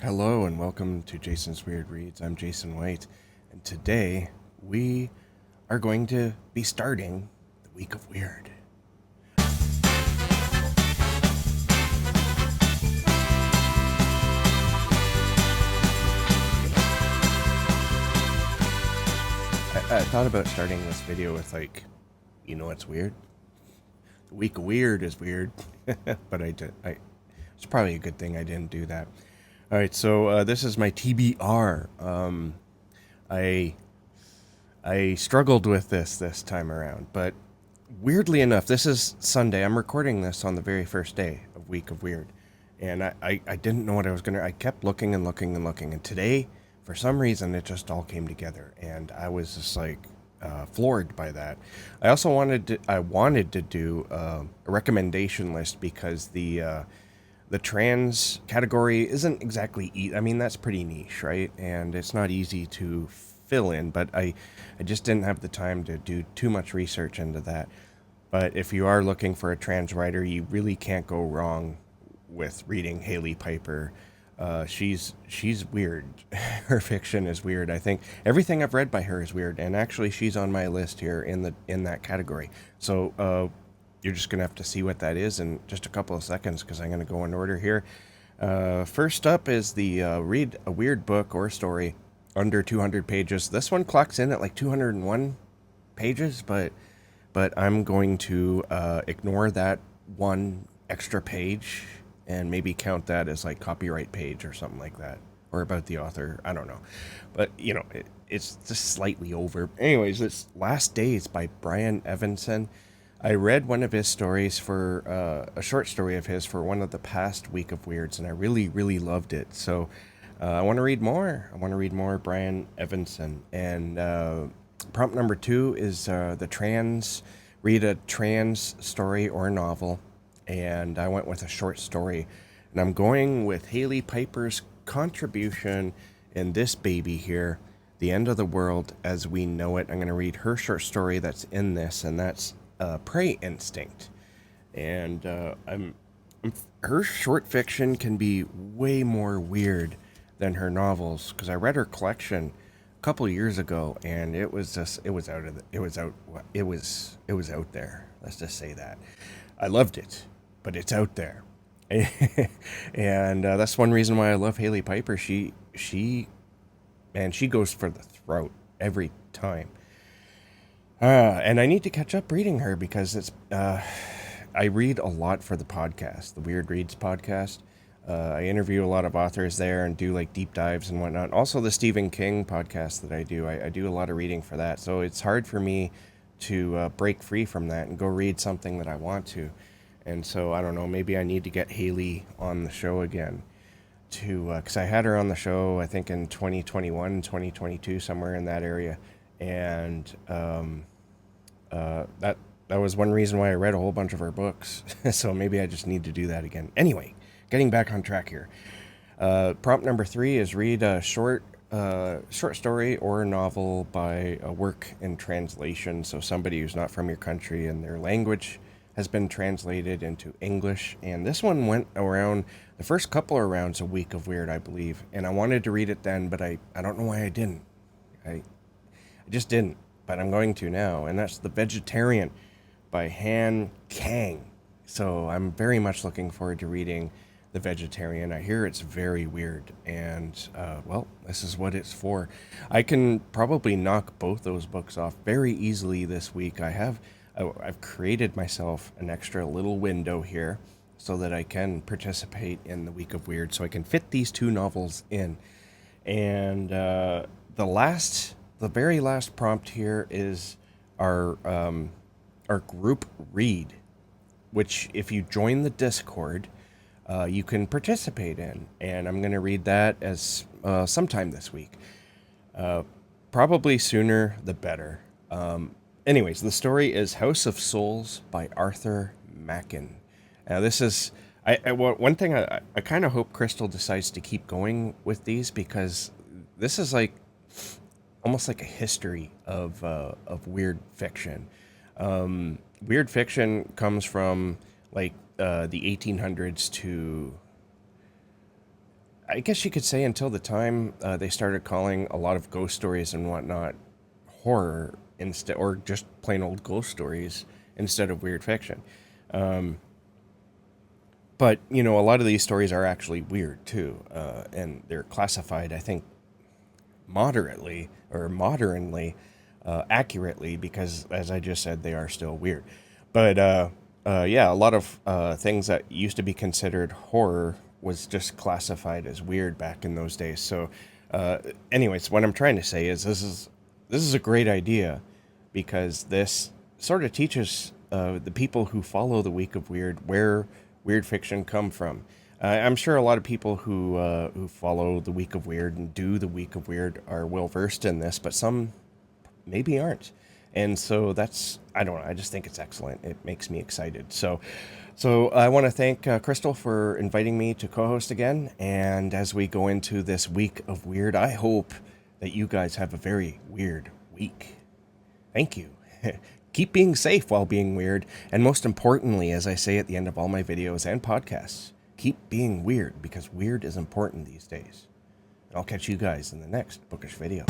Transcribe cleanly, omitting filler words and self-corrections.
Hello and welcome to Jason's Weird Reads. I'm Jason White, and today we are going to be starting the Week of Weird. I thought about starting this video with what's weird? The Week of Weird is weird, but it's probably a good thing I didn't do that. All right, so this is my TBR. I I struggled with this time around, but weirdly enough, this is Sunday. I'm recording this on the very first day of Week of Weird, and I didn't know what I was gonna. I kept looking and looking and looking, and today, for some reason, it just all came together, and I was just floored by that. I wanted to do a recommendation list because the trans category isn't exactly I mean, that's pretty niche, right? And it's not easy to fill in, but I just didn't have the time to do too much research into that. But if you are looking for a trans writer, you really can't go wrong with reading Haley Piper. She's weird. Her fiction is weird. I think everything I've read by her is weird, and actually, she's on my list here in that category. So you're just gonna have to see what that is in just a couple of seconds because I'm gonna go in order here. First up is the read a weird book or story under 200 pages. This one clocks in at like 201 pages, but I'm going to ignore that one extra page and maybe count that as like copyright page or something like that, or about the author. I don't know, but it's just slightly over. Anyways, it's Last Days by Brian Evanson. I read one of his stories for a short story of his for one of the past Week of Weirds, and I really, really loved it. So I want to read more. I want to read more Brian Evanson. And prompt number 2 is read a trans story or novel. And I went with a short story. And I'm going with Haley Piper's contribution in this baby here, The End of the World as We Know It. I'm going to read her short story that's in this, and that's Prey Instinct. And her short fiction can be way more weird than her novels because I read her collection a couple of years ago, and it was out there. Let's just say that I loved it, but it's out there. And that's one reason why I love Haley Piper. She goes for the throat every time. And I need to catch up reading her because I read a lot for the podcast, the Weird Reads podcast. I interview a lot of authors there and do like deep dives and whatnot. Also, the Stephen King podcast that I do, I do a lot of reading for that. So it's hard for me to break free from that and go read something that I want to. And so I don't know, maybe I need to get Haley on the show again because I had her on the show, I think in 2021, 2022, somewhere in that area. And that was one reason why I read a whole bunch of her books. So maybe I just need to do that again. Anyway, getting back on track here. Prompt number 3 is read a short story or a novel by a work in translation. So somebody who's not from your country and their language has been translated into English. And this one went around the first couple of rounds a Week of Weird, I believe. And I wanted to read it then, but I don't know why I didn't. I just didn't, but I'm going to now. And that's The Vegetarian by Han Kang. So I'm very much looking forward to reading The Vegetarian. I hear it's very weird, and well, this is what it's for. I can probably knock both those books off very easily this week. I've created myself an extra little window here so that I can participate in the Week of Weird, so I can fit these 2 novels in. And the very last prompt here is our group read, which if you join the Discord, you can participate in. And I'm going to read that as sometime this week. Probably sooner the better. Anyways, the story is House of Souls by Arthur Machen. Now, this is one thing I kind of hope Crystal decides to keep going with these, because this is like almost like a history of weird fiction. Weird fiction comes from like the 1800s to I guess you could say until the time they started calling a lot of ghost stories and whatnot horror instead, or just plain old ghost stories instead of weird fiction. But you know, a lot of these stories are actually weird too, and they're classified, I think, moderately or modernly accurately because, as I just said, they are still weird. But yeah, a lot of things that used to be considered horror was just classified as weird back in those days. So, anyways, what I'm trying to say is this is a great idea because this sort of teaches the people who follow the Week of Weird where weird fiction come from. I'm sure a lot of people who follow the Week of Weird and do the Week of Weird are well versed in this, but some maybe aren't. And so that's, I don't know, I just think it's excellent. It makes me excited. So I want to thank Crystal for inviting me to co-host again. And as we go into this Week of Weird, I hope that you guys have a very weird week. Thank you. Keep being safe while being weird. And most importantly, as I say at the end of all my videos and podcasts, keep being weird because weird is important these days. And I'll catch you guys in the next bookish video.